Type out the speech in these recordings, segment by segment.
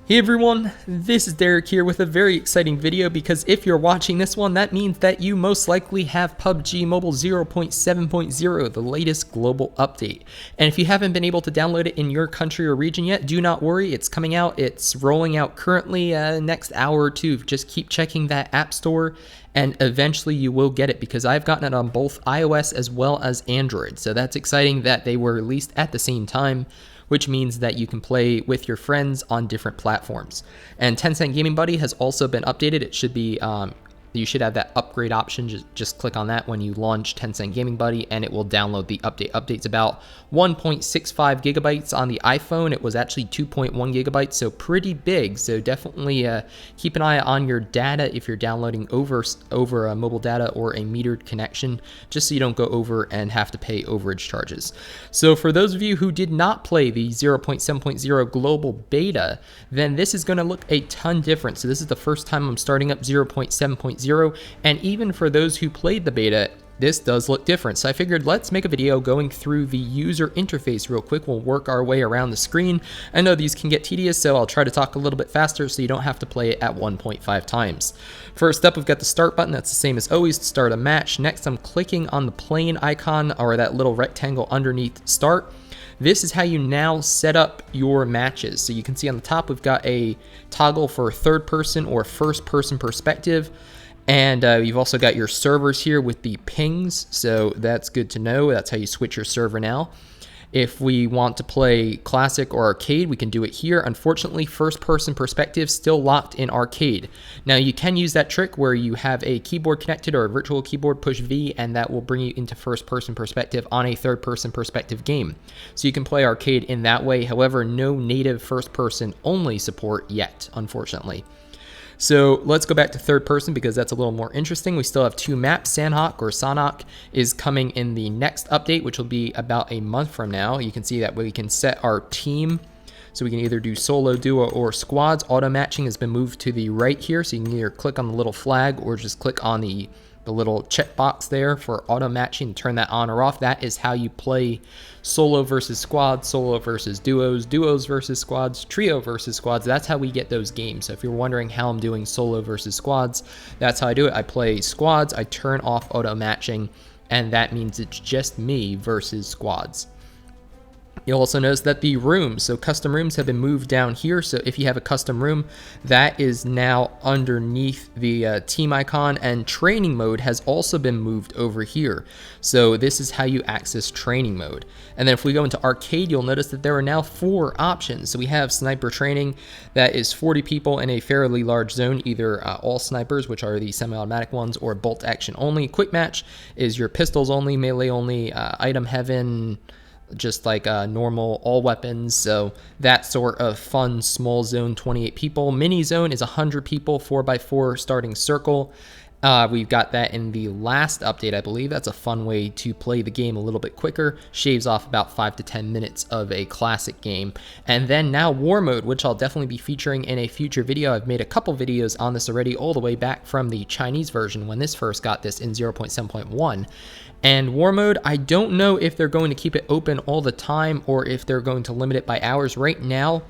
Hey everyone, this is Derek here with a very exciting video because if you're watching this one, that means that you most likely have PUBG Mobile 0.7.0, the latest global update. And if you haven't been able to download it in your country or region yet, do not worry, it's coming out. It's rolling out currently next hour or two. Just keep checking that app store and eventually you will get it because I've gotten it on both iOS as well as Android. So that's exciting that they were released at the same time, which means that you can play with your friends on different platforms. And Tencent Gaming Buddy has also been updated. It should be, you should have that upgrade option. Just click on that when you launch Tencent Gaming Buddy and it will download the update. Update's about 1.65 gigabytes on the iPhone. It was actually 2.1 gigabytes, so pretty big. So definitely keep an eye on your data if you're downloading over a mobile data or a metered connection, just so you don't go over and have to pay overage charges. So for those of you who did not play the 0.7.0 global beta, then this is going to look a ton different. So this is the first time I'm starting up 0.7.0, and even for those who played the beta, this does look different. So I figured let's make a video going through the user interface real quick. We'll work our way around the screen. I know these can get tedious, so I'll try to talk a little bit faster so you don't have to play it at 1.5 times. First up, we've got the start button. That's the same as always to start a match. Next, I'm clicking on the plane icon or that little rectangle underneath start. This is how you now set up your matches. So you can see on the top, we've got a toggle for third person or first person perspective. And you've also got your servers here with the pings, so that's good to know. That's how you switch your server now. If we want to play classic or arcade, we can do it here. Unfortunately, first person perspective still locked in arcade. Now you can use that trick where you have a keyboard connected or a virtual keyboard, push V, and that will bring you into first person perspective on a third person perspective game. So you can play arcade in that way. However, no native first person only support yet, unfortunately. So let's go back to third person because that's a little more interesting. We still have two maps. Sanhok is coming in the next update, which will be about a month from now. You can see that we can set our team. So we can either do solo, duo, or squads. Auto matching has been moved to the right here. So you can either click on the little flag or just click on the little checkbox there for auto matching, turn that on or off. That is how you play solo versus squads, solo versus duos, duos versus squads, trio versus squads. That's how we get those games. So if you're wondering how I'm doing solo versus squads, that's how I do it. I play squads, I turn off auto matching, and that means it's just me versus squads. You'll also notice that the rooms, so custom rooms have been moved down here. So if you have a custom room, that is now underneath the team icon, and training mode has also been moved over here. So this is how you access training mode. And then if we go into arcade, you'll notice that there are now 4 options. So we have sniper training, that is 40 people in a fairly large zone, either all snipers, which are the semi-automatic ones, or bolt action only. Quick match is your pistols only, melee only, item heaven, just like normal all weapons. So that sort of fun small zone, 28 people. Mini zone is 100 people, 4x4 starting circle. We've got that in the last update, I believe. That's a fun way to play the game a little bit quicker. Shaves off about 5 to 10 minutes of a classic game. And then now war mode, which I'll definitely be featuring in a future video. I've made a couple videos on this already, all the way back from the Chinese version when this first got this in 0.7.1. And war mode, I don't know if they're going to keep it open all the time or if they're going to limit it by hours. Right now,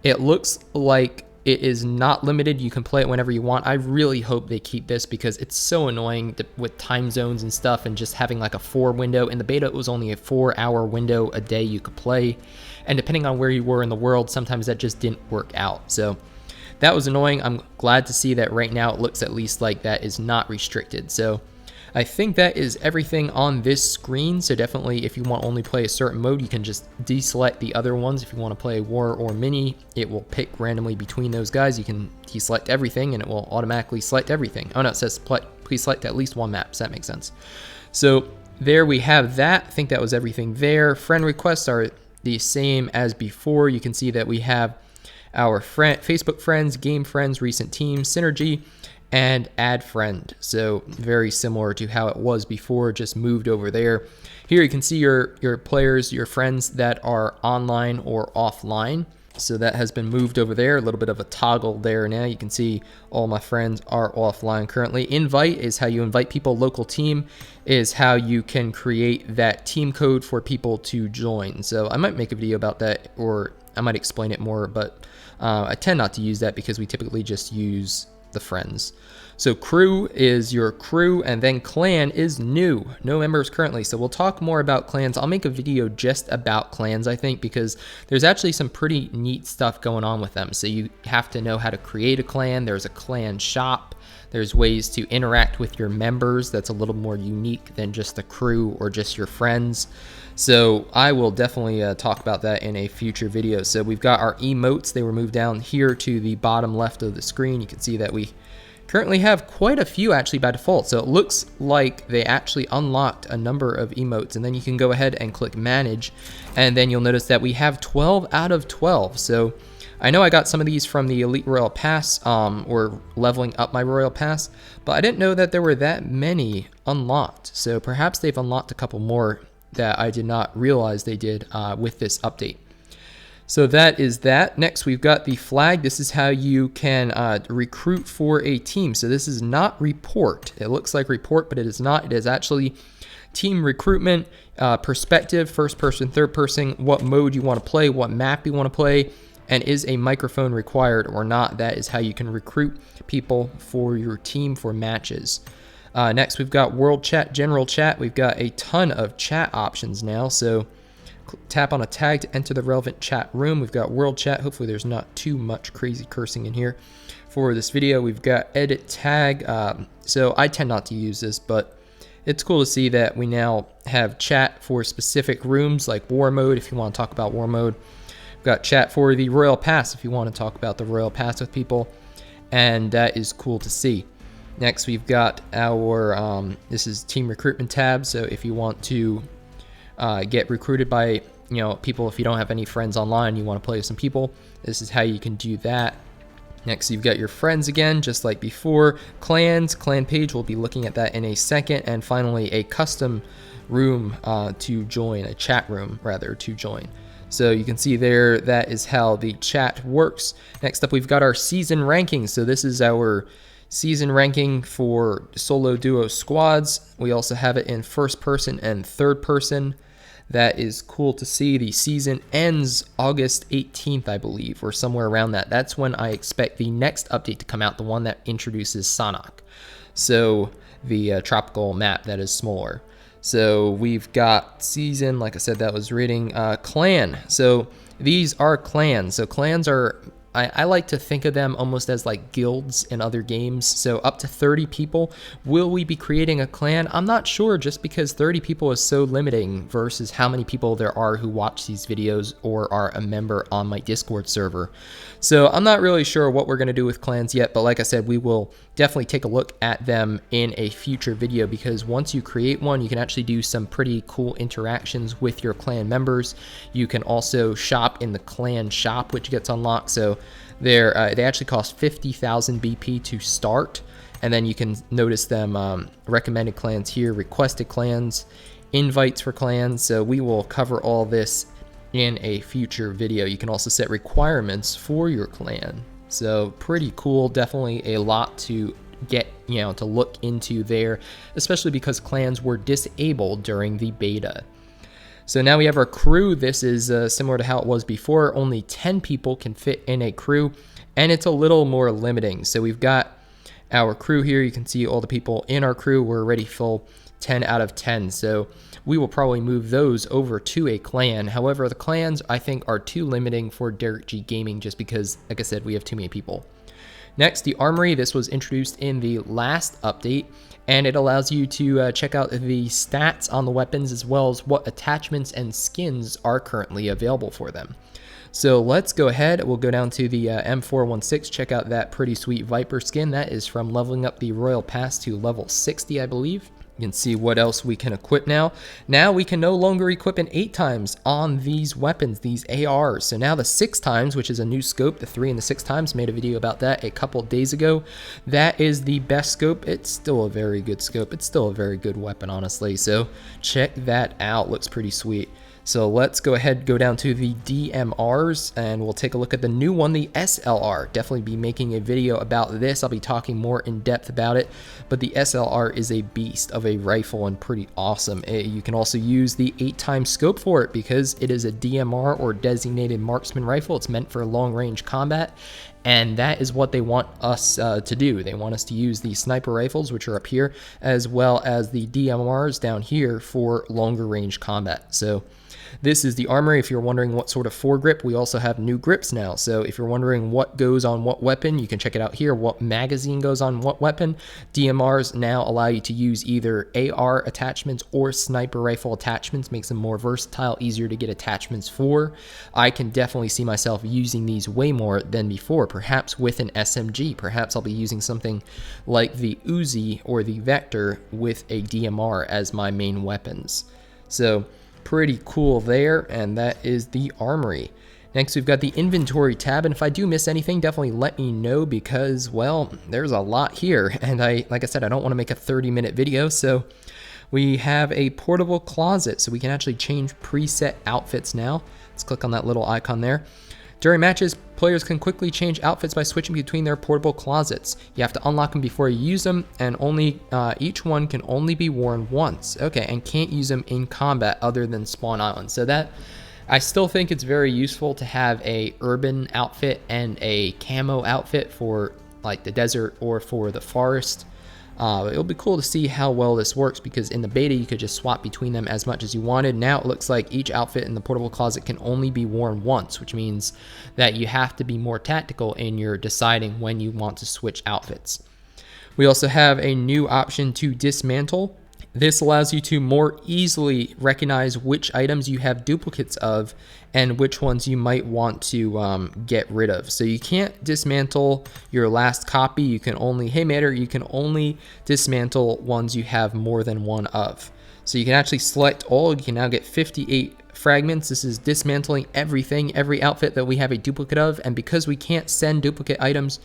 it looks like it is not limited. You can play it whenever you want. I really hope they keep this because it's so annoying with time zones and stuff, and just having like a 4 window. In the beta, it was only a 4-hour window a day you could play. And depending on where you were in the world, sometimes that just didn't work out. So that was annoying. I'm glad to see that right now it looks at least like that is not restricted. So I think that is everything on this screen. So definitely, if you want to only play a certain mode, you can just deselect the other ones. If you want to play war or mini, it will pick randomly between those guys. You can deselect everything and it will automatically select everything. Oh no, it says please select at least one map, so that makes sense. So there we have that. I think that was everything there. Friend requests are the same as before. You can see that we have our Facebook friends, game friends, recent teams, synergy, and add friend. So very similar to how it was before, just moved over there. Here you can see your players, your friends that are online or offline. So that has been moved over there, a little bit of a toggle there. Now you can see all my friends are offline currently. Invite is how you invite people. Local team is how you can create that team code for people to join. So I might make a video about that, or I might explain it more, but I tend not to use that because we typically just use the friends. So crew is your crew, and then clan is new. No members currently. So we'll talk more about clans. I'll make a video just about clans, I think, because there's actually some pretty neat stuff going on with them. So you have to know how to create a clan. There's a clan shop. There's ways to interact with your members that's a little more unique than just a crew or just your friends. So I will definitely talk about that in a future video. So we've got our emotes. They were moved down here to the bottom left of the screen. You can see that we currently have quite a few actually by default. So it looks like they actually unlocked a number of emotes, and then you can go ahead and click manage, and then you'll notice that we have 12 out of 12. So I know I got some of these from the Elite Royal Pass, or leveling up my Royal Pass, but I didn't know that there were that many unlocked. So perhaps they've unlocked a couple more that I did not realize they did with this update. So that is that. Next, we've got the flag. This is how you can recruit for a team. So this is not report. It looks like report, but it is not. It is actually team recruitment, perspective, first person, third person, what mode you want to play, what map you want to play, and is a microphone required or not. That is how you can recruit people for your team for matches. Next, we've got world chat, general chat. We've got a ton of chat options now. So tap on a tag to enter the relevant chat room. We've got world chat. Hopefully there's not too much crazy cursing in here for this video. We've got edit tag. So I tend not to use this, but it's cool to see that we now have chat for specific rooms like war mode if you want to talk about war mode. We've got chat for the Royal Pass if you want to talk about the Royal Pass with people, and that is cool to see. Next, we've got our, this is Team Recruitment Tab. So if you want to get recruited by people, if you don't have any friends online, you want to play with some people, this is how you can do that. Next, you've got your friends again, just like before. Clans, clan page, we'll be looking at that in a second. And finally, a custom room to join, a chat room rather, to join. So you can see there, that is how the chat works. Next up, we've got our season ranking. So this is our season ranking for solo, duo, squads. We also have it in first person and third person. That is cool to see. The season ends August 18th, I believe, or somewhere around that. That's when I expect the next update to come out, the one that introduces Sanhok. So the tropical map that is smaller. So we've got season, like I said, that was reading. Clan. So these are clans. So clans are, I like to think of them almost as like guilds in other games. So up to 30 people. Will we be creating a clan? I'm not sure, just because 30 people is so limiting versus how many people there are who watch these videos or are a member on my Discord server. So I'm not really sure what we're going to do with clans yet, but like I said, we will definitely take a look at them in a future video, because once you create one, you can actually do some pretty cool interactions with your clan members. You can also shop in the clan shop, which gets unlocked. So they actually cost 50,000 BP to start, and then you can notice them recommended clans here, requested clans, invites for clans. So we will cover all this in a future video. You can also set requirements for your clan. So pretty cool, definitely a lot to get, to look into there, especially because clans were disabled during the beta. So now we have our crew. This is similar to how it was before. Only 10 people can fit in a crew, and it's a little more limiting. So we've got our crew here. You can see all the people in our crew. We're already full 10 out of 10. So we will probably move those over to a clan. However, the clans, I think, are too limiting for Derek G Gaming, just because, like I said, we have too many people. Next, the Armory. This was introduced in the last update, and it allows you to check out the stats on the weapons, as well as what attachments and skins are currently available for them. So let's go ahead. We'll go down to the M416, check out that pretty sweet Viper skin. That is from leveling up the Royal Pass to level 60, I believe. You can see what else we can equip now. Now we can no longer equip an 8 times on these weapons, these ARs. So now the 6 times, which is a new scope, the 3 and the 6 times, made a video about that a couple days ago. That is the best scope. It's still a very good scope. It's still a very good weapon, honestly. So check that out. Looks pretty sweet. So let's go ahead, go down to the DMRs, and we'll take a look at the new one, the SLR. Definitely be making a video about this. I'll be talking more in depth about it, but the SLR is a beast of a rifle and pretty awesome. You can also use the 8x scope for it because it is a DMR, or designated marksman rifle. It's meant for long range combat, and that is what they want us to do. They want us to use the sniper rifles, which are up here, as well as the DMRs down here for longer range combat. So this is the Armory. If you're wondering what sort of foregrip, we also have new grips now. So if you're wondering what goes on what weapon, you can check it out here. What magazine goes on what weapon. DMRs now allow you to use either AR attachments or sniper rifle attachments. Makes them more versatile, easier to get attachments for. I can definitely see myself using these way more than before, perhaps with an SMG. Perhaps I'll be using something like the Uzi or the Vector with a DMR as my main weapons. So pretty cool there, and that is the Armory. Next, we've got the Inventory tab, and if I do miss anything, definitely let me know because, well, there's a lot here, and like I said, I don't want to make a 30-minute video, so we have a portable closet, so we can actually change preset outfits now. Let's click on that little icon there. During matches, players can quickly change outfits by switching between their portable closets. You have to unlock them before you use them, and each one can only be worn once. Okay, and can't use them in combat other than spawn island. So that, I still think it's very useful to have a urban outfit and a camo outfit for like the desert or for the forest. It'll be cool to see how well this works, because in the beta you could just swap between them as much as you wanted. Now it looks like each outfit in the portable closet can only be worn once, which means that you have to be more tactical in your deciding when you want to switch outfits. We also have a new option to dismantle. This allows you to more easily recognize which items you have duplicates of and which ones you might want to get rid of. So you can't dismantle your last copy. You can only, hey Matter, you can only dismantle ones you have more than one of. So you can actually select all. You can now get 58 fragments. This is dismantling everything, every outfit that we have a duplicate of. And because we can't send duplicate items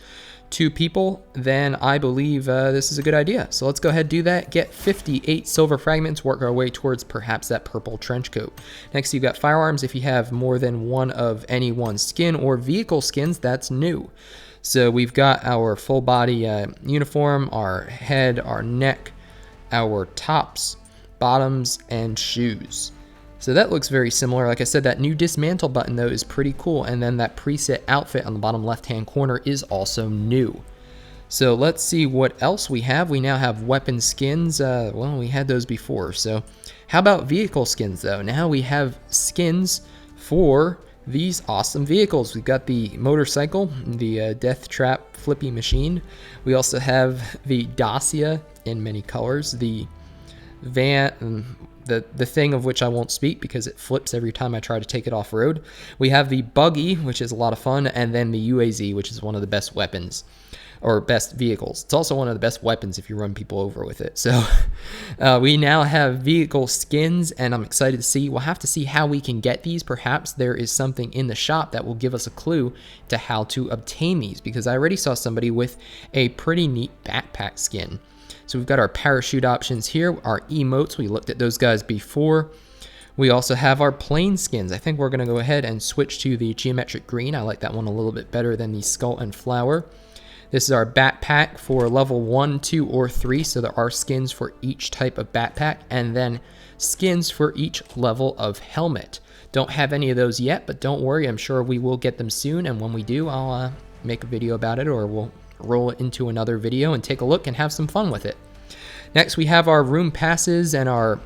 to people, then I believe this is a good idea. So let's go ahead and do that. Get 58 silver fragments, work our way towards perhaps that purple trench coat. Next, you've got firearms. If you have more than one of any one skin or vehicle skins, that's new. So we've got our full body uniform, our head, our neck, our tops, bottoms, and shoes. So that looks very similar. Like I said, that new dismantle button though is pretty cool, and then that preset outfit on the bottom left hand corner is also new. So let's see what else we have. We now have weapon skins. Well, we had those before. So how about vehicle skins though? Now we have skins for these awesome vehicles. We've got the motorcycle, the Death Trap Flippy Machine. We also have the Dacia in many colors, the van, the thing of which I won't speak because it flips every time I try to take it off road. We have the buggy, which is a lot of fun, and then the UAZ, which is one of the best weapons or best vehicles. It's also one of the best weapons if you run people over with it. So we now have vehicle skins, and I'm excited to see. We'll have to see how we can get these. Perhaps there is something in the shop that will give us a clue to how to obtain these, because I already saw somebody with a pretty neat backpack skin. So we've got our parachute options here, our emotes. We looked at those guys before. We also have our plain skins. I think we're going to go ahead and switch to the geometric green. I like that one a little bit better than the skull and flower. This is our backpack for level 1, 2, or 3. So there are skins for each type of backpack, and then skins for each level of helmet. Don't have any of those yet, but don't worry. I'm sure we will get them soon. And when we do, I'll make a video about it, or we'll roll it into another video and take a look and have some fun with it. Next, we have our room passes and our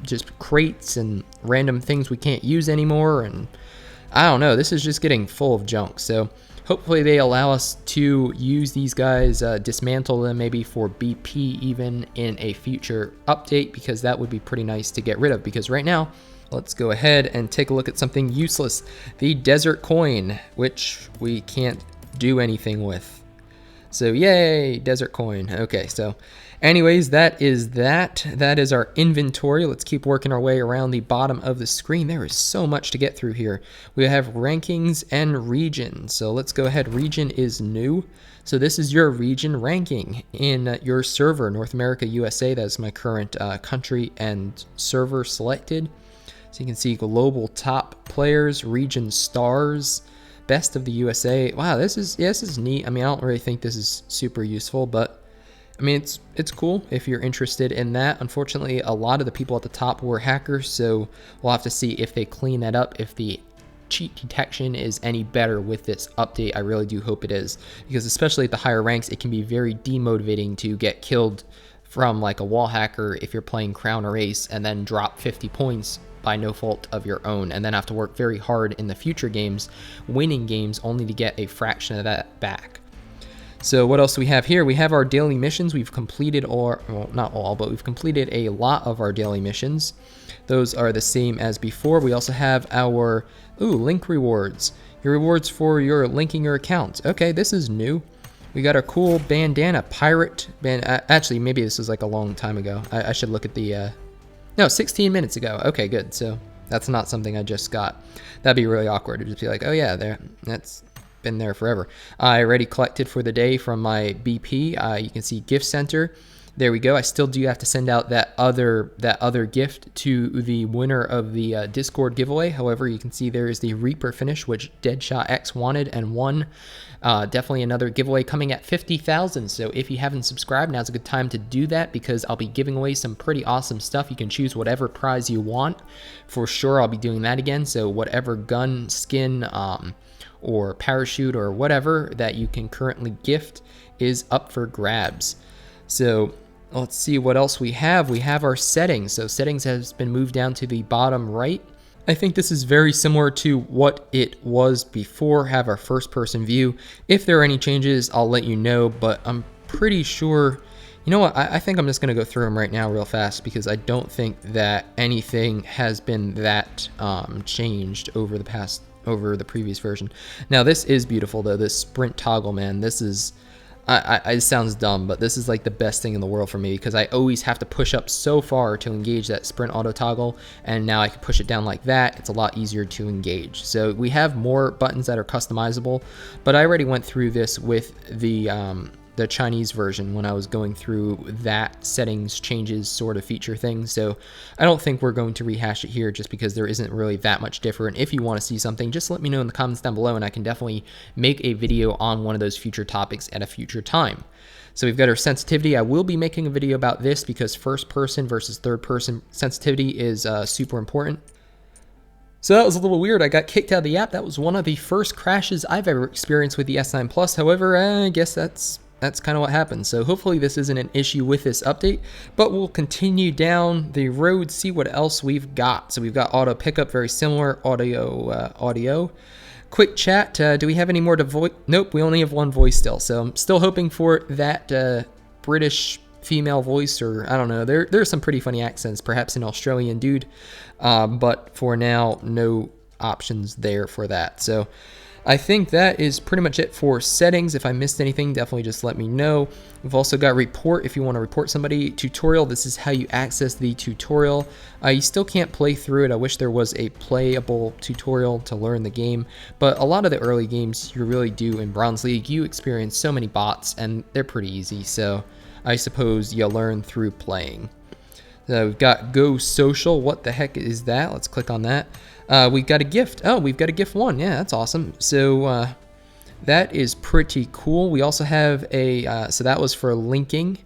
just crates and random things we can't use anymore. And I don't know, this is just getting full of junk. So hopefully they allow us to use these guys, dismantle them maybe for BP even in a future update, because that would be pretty nice to get rid of. Because right now, let's go ahead and take a look at something useless. The desert coin, which we can't do anything with. So yay, desert coin. Okay, so anyways, that is our inventory. Let's keep working our way around the bottom of the screen. There is so much to get through here. We have rankings and region. So let's go ahead. Region is new. So this is your region ranking in your server, North America, USA. That is my current country and server selected. So you can see global top players, region stars, best of the USA. Wow, this is neat. I mean, I don't really think this is super useful, but I mean, it's cool if you're interested in that. Unfortunately, a lot of the people at the top were hackers, so we'll have to see if they clean that up, if the cheat detection is any better with this update. I really do hope it is, because especially at the higher ranks, it can be very demotivating to get killed from like a wall hacker if you're playing Crown or Ace and then drop 50 points by no fault of your own, and then have to work very hard in the future games, winning games, only to get a fraction of that back. So what else do we have here? We have our daily missions. We've completed, or well, not all, but we've completed a lot of our daily missions. Those are the same as before. We also have our link rewards. Your rewards for your linking your account. Okay, this is new. We got our cool bandana pirate band. Actually, maybe this was like a long time ago. I should look at the. No, 16 minutes ago. Okay, good. So that's not something I just got. That'd be really awkward to just be like, oh yeah, that's been there forever. I already collected for the day from my BP. You can see gift center. There we go. I still do have to send out that other gift to the winner of the Discord giveaway. However, you can see there is the Reaper finish, which Deadshot X wanted and won. Definitely another giveaway coming at 50,000. So if you haven't subscribed, now's a good time to do that, because I'll be giving away some pretty awesome stuff. You can choose whatever prize you want. For sure, I'll be doing that again. So whatever gun, skin, or parachute or whatever that you can currently gift is up for grabs. So let's see what else we have. We have our settings. So settings has been moved down to the bottom right. I think this is very similar to what it was before. Have our first person view. If there are any changes, I'll let you know, but I'm pretty sure, you know what, I think I'm just gonna go through them right now real fast, because I don't think that anything has been that changed over the previous version. Now this is beautiful though, this sprint toggle, man. This is, it sounds dumb, but this is like the best thing in the world for me, because I always have to push up so far to engage that sprint auto toggle, and now I can push it down like that. It's a lot easier to engage. So we have more buttons that are customizable, but I already went through this with the Chinese version when I was going through that settings changes sort of feature thing. So I don't think we're going to rehash it here, just because there isn't really that much different. If you want to see something, just let me know in the comments down below, and I can definitely make a video on one of those future topics at a future time. So we've got our sensitivity. I will be making a video about this, because first person versus third person sensitivity is super important. So that was a little weird. I got kicked out of the app. That was one of the first crashes I've ever experienced with the S9 Plus. However, I guess that's kind of what happened. So hopefully this isn't an issue with this update, but we'll continue down the road, see what else we've got. So we've got auto pickup, very similar, audio, quick chat. Do we have any more to voice? Nope, we only have one voice still. So I'm still hoping for that British female voice, or I don't know. There's some pretty funny accents, perhaps an Australian dude, but for now, no options there for that. So I think that is pretty much it for settings. If I missed anything, definitely just let me know. We've also got report if you want to report somebody. Tutorial, this is how you access the tutorial. You still can't play through it. I wish there was a playable tutorial to learn the game, but a lot of the early games you really do in Bronze League, you experience so many bots and they're pretty easy. So I suppose you learn through playing. So we've got Go Social. What the heck is that? Let's click on that. We've got a gift. Oh, we've got a gift one. Yeah, that's awesome. So that is pretty cool. We also have a, so that was for linking.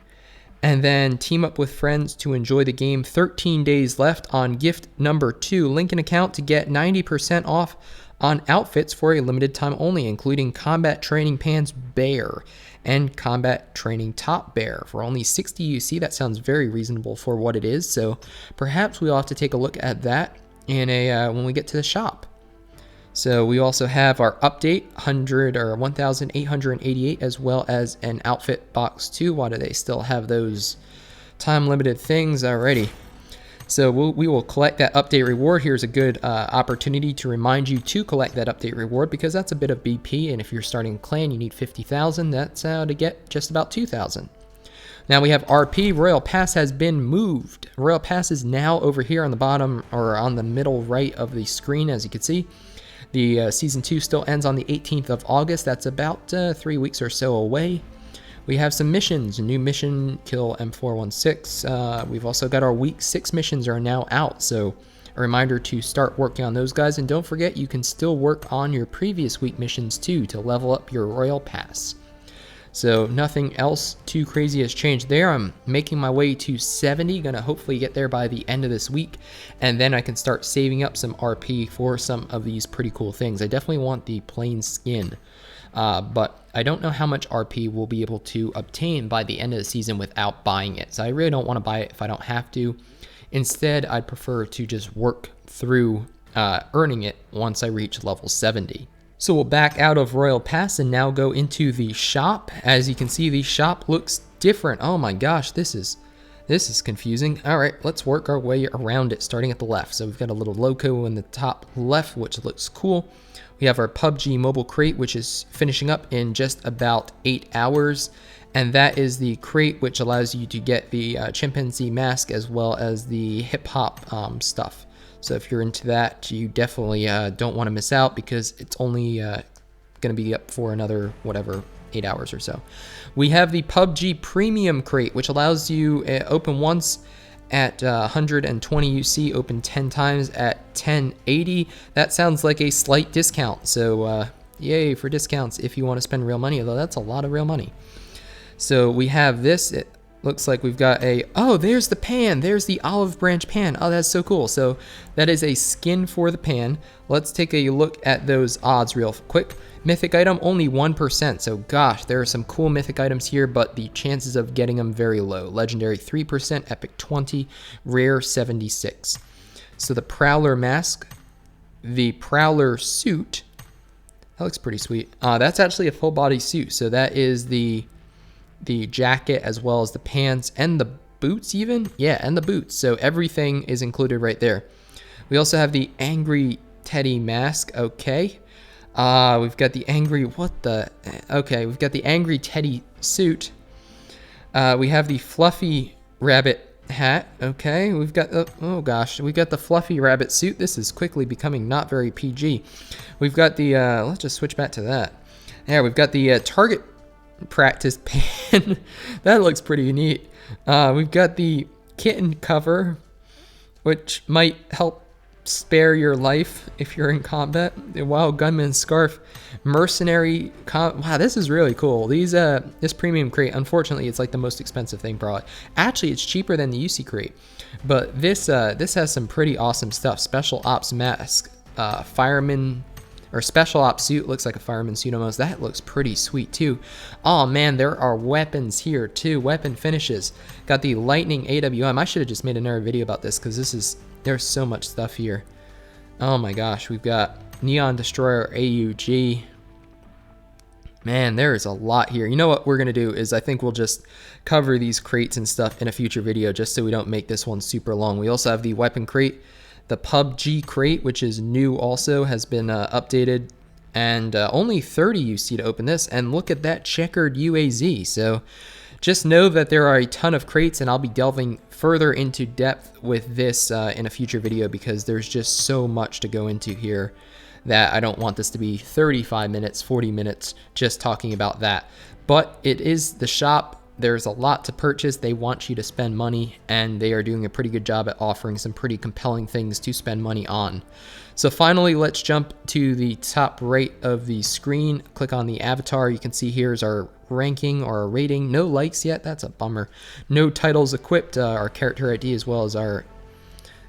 And then team up with friends to enjoy the game. 13 days left on gift number 2. Link an account to get 90% off on outfits for a limited time only, including combat training pants bear and combat training top bear for only 60 UC. That sounds very reasonable for what it is. So perhaps we'll have to take a look at that in a when we get to the shop. So we also have our update 1,888, as well as an outfit box 2. Why do they still have those time limited things already? So we will collect that update reward. Here's a good opportunity to remind you to collect that update reward, because that's a bit of BP, and if you're starting a clan, you need 50,000. That's how to get just about 2,000. Now we have RP. Royal Pass has been moved. Royal Pass is now over here on the bottom, or on the middle right of the screen, as you can see. The Season 2 still ends on the 18th of August. That's about 3 weeks or so away. We have some missions. A new mission, kill M416. We've also got our week 6 missions are now out, so a reminder to start working on those guys. And don't forget, you can still work on your previous week missions too to level up your Royal Pass. So nothing else too crazy has changed there. I'm making my way to 70, gonna hopefully get there by the end of this week, and then I can start saving up some RP for some of these pretty cool things. I definitely want the plain skin, but I don't know how much RP we'll be able to obtain by the end of the season without buying it. So I really don't want to buy it if I don't have to. Instead, I'd prefer to just work through earning it once I reach level 70. So we'll back out of Royal Pass and now go into the shop. As you can see, the shop looks different. Oh my gosh, this is confusing. All right, let's work our way around it, starting at the left. So we've got a little logo in the top left, which looks cool. We have our PUBG Mobile crate, which is finishing up in just about 8 hours. And that is the crate which allows you to get the chimpanzee mask as well as the hip hop stuff. So if you're into that, you definitely don't want to miss out, because it's only going to be up for another, whatever, 8 hours or so. We have the PUBG Premium crate, which allows you open once at 120 UC, open 10 times at 1080. That sounds like a slight discount. So yay for discounts if you want to spend real money, although that's a lot of real money. So we have this. It looks like we've got a, oh, there's the pan. There's the olive branch pan. Oh, that's so cool. So that is a skin for the pan. Let's take a look at those odds real quick. Mythic item, only 1%. So gosh, there are some cool mythic items here, but the chances of getting them very low. Legendary 3%, epic 20, rare 76. So the Prowler mask, the Prowler suit, that looks pretty sweet. That's actually a full body suit. So that is the jacket as well as the pants and the boots even. Yeah, and the boots. So everything is included right there. We also have the Angry Teddy mask. Okay. We've got the angry, okay, we've got the Angry Teddy suit. We have the Fluffy Rabbit hat. Okay, we've got the, oh gosh, we've got the Fluffy Rabbit suit. This is quickly becoming not very PG. We've got the, let's just switch back to that. There, we've got the target practice pan. That looks pretty neat. We've got the kitten cover, which might help spare your life if you're in combat. The Wild Gunman scarf, mercenary. Wow, this is really cool. These this premium crate, unfortunately, it's like the most expensive thing probably. Actually, it's cheaper than the UC crate, but this has some pretty awesome stuff. Special ops mask, fireman or special ops suit, looks like a fireman suit almost. That looks pretty sweet too. Oh man, there are weapons here too. Weapon finishes. Got the lightning AWM. I should have just made another video about this because there's so much stuff here. Oh my gosh, we've got Neon Destroyer AUG. Man, there is a lot here. You know what we're gonna do is I think we'll just cover these crates and stuff in a future video just so we don't make this one super long. We also have the weapon crate. The PUBG crate, which is new also, has been updated, and only 30 UC to open this. And look at that checkered UAZ. So just know that there are a ton of crates, and I'll be delving further into depth with this in a future video because there's just so much to go into here that I don't want this to be 35 minutes, 40 minutes just talking about that. But it is the shop. There's a lot to purchase. They want you to spend money, and they are doing a pretty good job at offering some pretty compelling things to spend money on. So finally, let's jump to the top right of the screen. Click on the avatar. You can see here's our ranking or our rating. No likes yet. That's a bummer. No titles equipped. Our character ID as well as our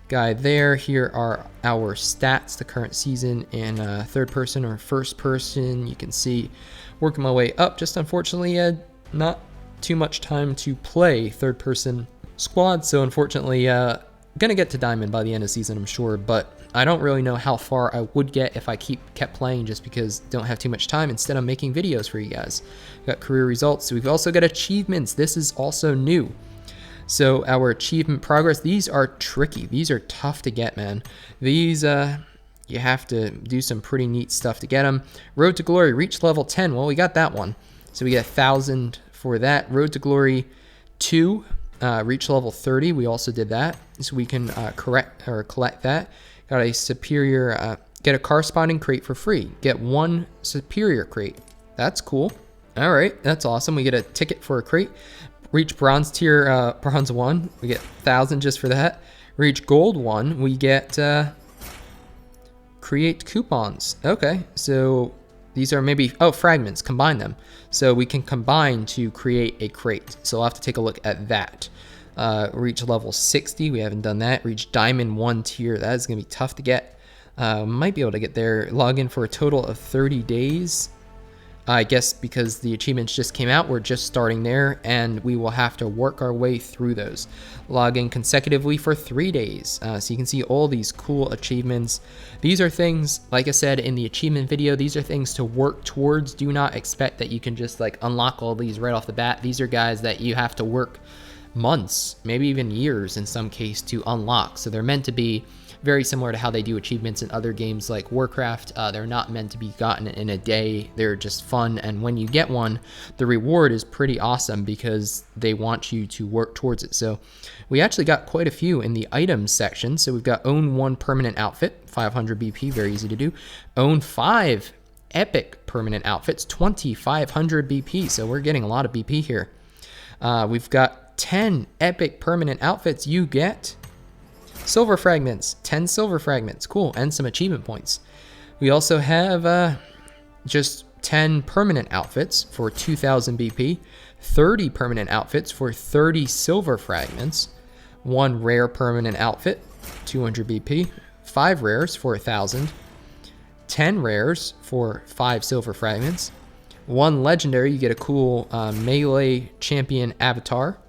guy there. Here are our stats, the current season in third person or first person. You can see working my way up. Just unfortunately, not too much time to play third person squad, so unfortunately gonna get to diamond by the end of the season, I'm sure, but I don't really know how far I would get if I kept playing just because I don't have too much time. Instead, I'm making videos for you guys. We've got career results. We've also got achievements. This is also new. So our achievement progress, these are tricky. These are tough to get, man. These you have to do some pretty neat stuff to get them. Road to Glory, reach level 10. Well, we got that one. So we get 1,000 for that. Road to Glory 2, reach level 30. We also did that, so we can collect that. Got a superior, get a corresponding crate for free. Get 1 superior crate. That's cool. All right, that's awesome. We get a ticket for a crate. Reach bronze tier, bronze 1. We get 1,000 just for that. Reach gold 1, we get create coupons. Okay, so these are maybe, oh, fragments, combine them. So we can combine to create a crate. So I'll have to take a look at that. Reach level 60, we haven't done that. Reach diamond 1 tier, that is gonna be tough to get. Might be able to get there. Log in for a total of 30 days. I guess because the achievements just came out, we're just starting there, and we will have to work our way through those. Log in consecutively for 3 days. So you can see all these cool achievements. These are things, like I said in the achievement video, these are things to work towards. Do not expect that you can just like unlock all these right off the bat. These are guys that you have to work months, maybe even years in some case, to unlock. So they're meant to be very similar to how they do achievements in other games like Warcraft. They're not meant to be gotten in a day. They're just fun, and when you get one, the reward is pretty awesome because they want you to work towards it. So we actually got quite a few in the items section. So we've got own 1 permanent outfit, 500 BP, very easy to do. Own 5 epic permanent outfits, 2500 BP. So we're getting a lot of BP here. We've got 10 epic permanent outfits. You get silver fragments, 10 silver fragments, cool, and some achievement points. We also have just 10 permanent outfits for 2000 BP, 30 permanent outfits for 30 silver fragments, 1 rare permanent outfit, 200 BP, 5 rares for 1000, 10 rares for 5 silver fragments, 1 legendary, you get a cool melee champion avatar.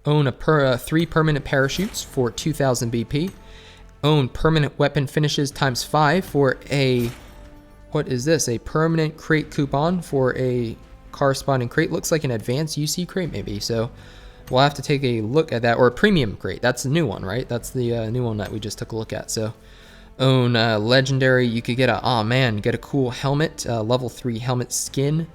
Own 3 permanent parachutes for 2000 BP. Own permanent weapon finishes times 5 for a, what is this? A permanent crate coupon for a corresponding crate. Looks like an advanced UC crate maybe. So we'll have to take a look at that, or a premium crate. That's the new one, right? That's the new one that we just took a look at. So own legendary, you could get a, oh man, get a cool helmet, level 3 helmet skin.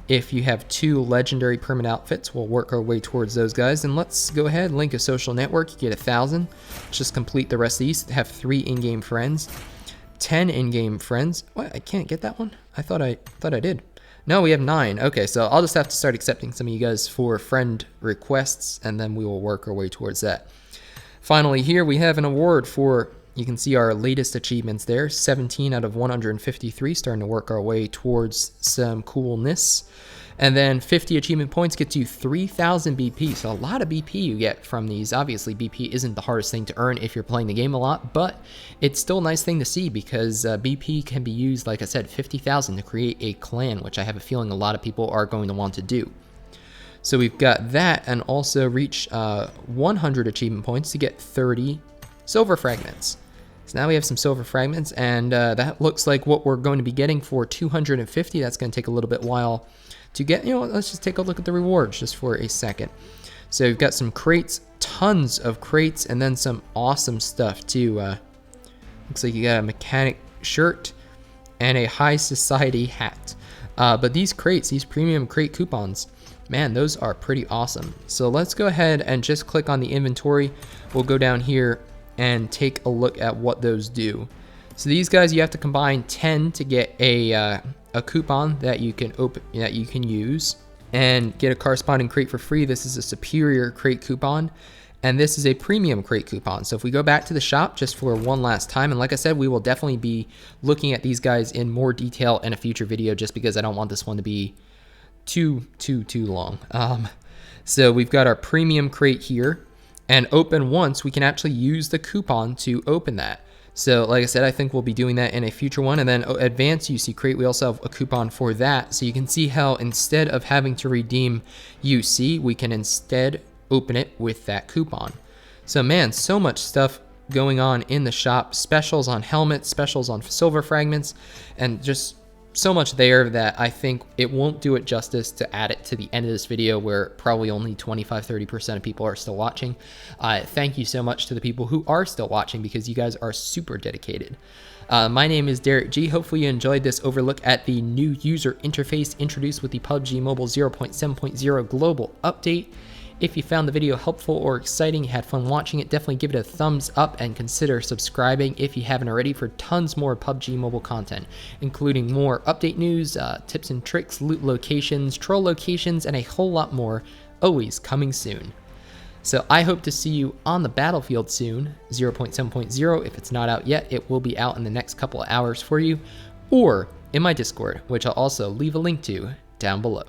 If you have 2 legendary permanent outfits, we'll work our way towards those guys. And let's go ahead, link a social network, you get 1000. Just complete the rest of these. Have 3 in-game friends, 10 in-game friends. What, I can't get that one? I thought I did. No, we have 9. Okay, so I'll just have to start accepting some of you guys for friend requests, and then we will work our way towards that. Finally, here we have an award for, you can see our latest achievements there, 17 out of 153, starting to work our way towards some coolness. And then 50 achievement points gets you 3000 BP, so a lot of BP you get from these. Obviously, BP isn't the hardest thing to earn if you're playing the game a lot, but it's still a nice thing to see because BP can be used, like I said, 50,000 to create a clan, which I have a feeling a lot of people are going to want to do. So we've got that, and also reach 100 achievement points to get 30 silver fragments. So now we have some silver fragments, and that looks like what we're going to be getting for 250. That's going to take a little bit while to get. You know, let's just take a look at the rewards just for a second. So we've got some crates, tons of crates, and then some awesome stuff too. Looks like you got a mechanic shirt and a high society hat. But these crates, these premium crate coupons, man, those are pretty awesome. So let's go ahead and just click on the inventory. We'll go down here and take a look at what those do. So these guys, you have to combine 10 to get a coupon that you can open, that you can use, and get a corresponding crate for free. This is a superior crate coupon, and this is a premium crate coupon. So if we go back to the shop just for one last time, and like I said, we will definitely be looking at these guys in more detail in a future video, just because I don't want this one to be too long. So we've got our premium crate here, and open once, we can actually use the coupon to open that. So like I said, I think we'll be doing that in a future one. And then advanced UC crate, we also have a coupon for that. So you can see how instead of having to redeem UC, we can instead open it with that coupon. So man, so much stuff going on in the shop. Specials on helmets, specials on silver fragments, and just so much there that I think it won't do it justice to add it to the end of this video, where probably only 25-30% of people are still watching. Thank you so much to the people who are still watching, because you guys are super dedicated. My name is Derek G. Hopefully you enjoyed this overlook at the new user interface introduced with the PUBG Mobile 0.7.0 global update. If you found the video helpful or exciting, you had fun watching it, definitely give it a thumbs up and consider subscribing if you haven't already for tons more PUBG Mobile content, including more update news, tips and tricks, loot locations, troll locations, and a whole lot more, always coming soon. So I hope to see you on the battlefield soon, 0.7.0. If it's not out yet, it will be out in the next couple of hours for you, or in my Discord, which I'll also leave a link to down below.